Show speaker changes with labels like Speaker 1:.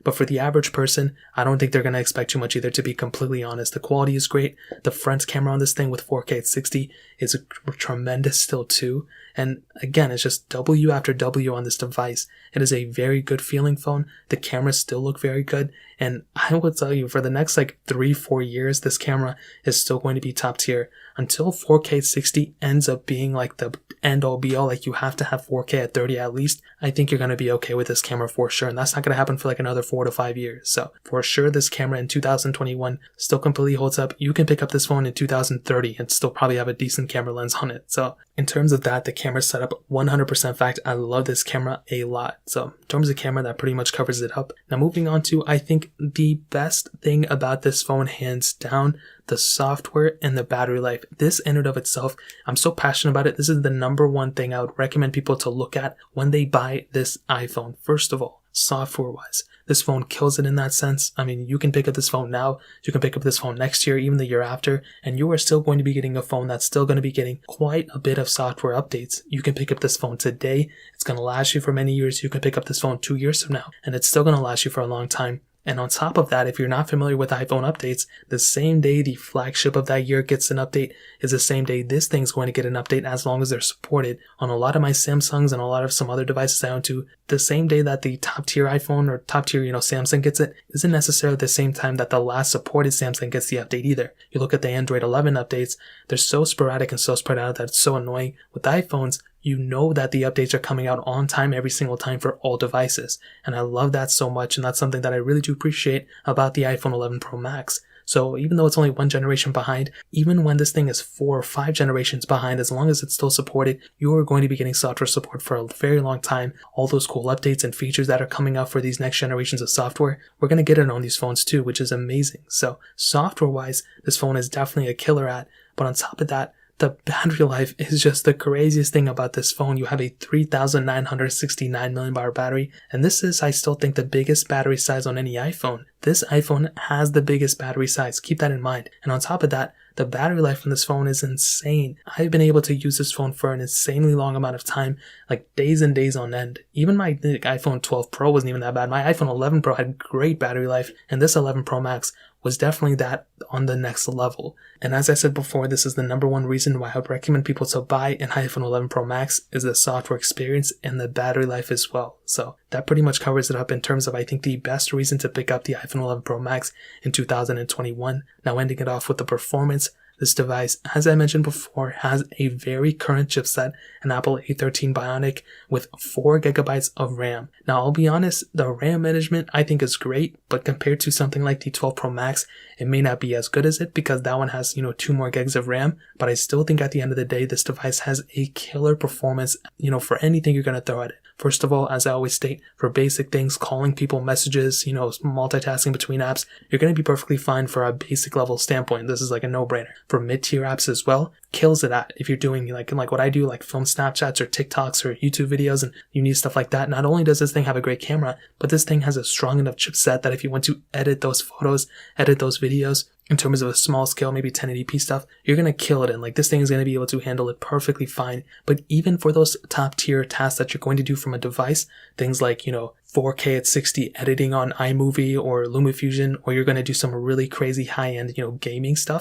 Speaker 1: But for the average person, I don't think they're going to expect too much either, to be completely honest. The quality is great. The front camera on this thing with 4K at 60 is tremendous still too. And again, it's just W after W on this device. It is a very good feeling phone. The cameras still look very good. And I will tell you, for the next 3-4 years, this camera is still going to be top tier. Until 4K 60 ends up being the end all be all, you have to have 4K at 30 at least, I think you're going to be okay with this camera for sure. And that's not going to happen for another 4 to 5 years. So for sure, this camera in 2021 still completely holds up. You can pick up this phone in 2030 and still probably have a decent camera lens on it. So in terms of that, the camera setup 100% fact. I love this camera a lot. So in terms of camera, that pretty much covers it up. Now moving on to, I think, the best thing about this phone, hands down, the software and the battery life. This in and of itself, I'm so passionate about it. This is the number one thing I would recommend people to look at when they buy this iPhone. First of all, software wise, this phone kills it in that sense. I mean, you can pick up this phone now, you can pick up this phone next year, even the year after, and you are still going to be getting a phone that's still going to be getting quite a bit of software updates. You can pick up this phone today, it's going to last you for many years. You can pick up this phone 2 years from now, and it's still going to last you for a long time. And on top of that, if you're not familiar with iPhone updates, the same day the flagship of that year gets an update is the same day this thing's going to get an update, as long as they're supported. On a lot of my Samsungs and a lot of some other devices I own too, the same day that the top tier iPhone or top tier, Samsung gets it, isn't necessarily the same time that the last supported Samsung gets the update either. You look at the Android 11 updates, they're so sporadic and so spread out that it's so annoying. With iPhones, you know that the updates are coming out on time every single time for all devices. And I love that so much, and that's something that I really do appreciate about the iPhone 11 Pro Max. So even though it's only 1 generation behind, even when this thing is 4 or 5 generations behind, as long as it's still supported, you are going to be getting software support for a very long time. All those cool updates and features that are coming out for these next generations of software, we're going to get it on these phones too, which is amazing. So software wise, this phone is definitely a killer at. But on top of that, the battery life is just the craziest thing about this phone. You have a 3,969 mAh battery, and this is, I still think, the biggest battery size on any iPhone. This iPhone has the biggest battery size, keep that in mind. And on top of that, the battery life on this phone is insane. I've been able to use this phone for an insanely long amount of time, days and days on end. Even my iPhone 12 Pro wasn't even that bad. My iPhone 11 Pro had great battery life, and this 11 Pro Max was definitely that on the next level. And as I said before, this is the number one reason why I would recommend people to buy an iPhone 11 Pro Max, is the software experience and the battery life as well. So that pretty much covers it up in terms of, I think, the best reason to pick up the iPhone 11 Pro Max in 2021. Now ending it off with the performance. This device, as I mentioned before, has a very current chipset, an Apple A13 Bionic with 4 gigabytes of RAM. Now, I'll be honest, the RAM management I think is great, but compared to something like the 12 Pro Max, it may not be as good as it, because that one has, 2 more gigs of RAM. But I still think at the end of the day, this device has a killer performance, for anything you're going to throw at it. First of all, as I always state, for basic things, calling people, messages, multitasking between apps, you're going to be perfectly fine for a basic level standpoint. This is a no-brainer. For mid-tier apps as well, kills it at. If you're doing like what I do, like film Snapchats or TikToks or YouTube videos, and you need stuff like that, not only does this thing have a great camera, but this thing has a strong enough chipset that if you want to edit those photos, edit those videos, in terms of a small scale, maybe 1080p stuff, you're going to kill it. And this thing is going to be able to handle it perfectly fine. But even for those top tier tasks that you're going to do from a device, things like, 4K at 60 editing on iMovie or LumaFusion, or you're going to do some really crazy high-end, gaming stuff,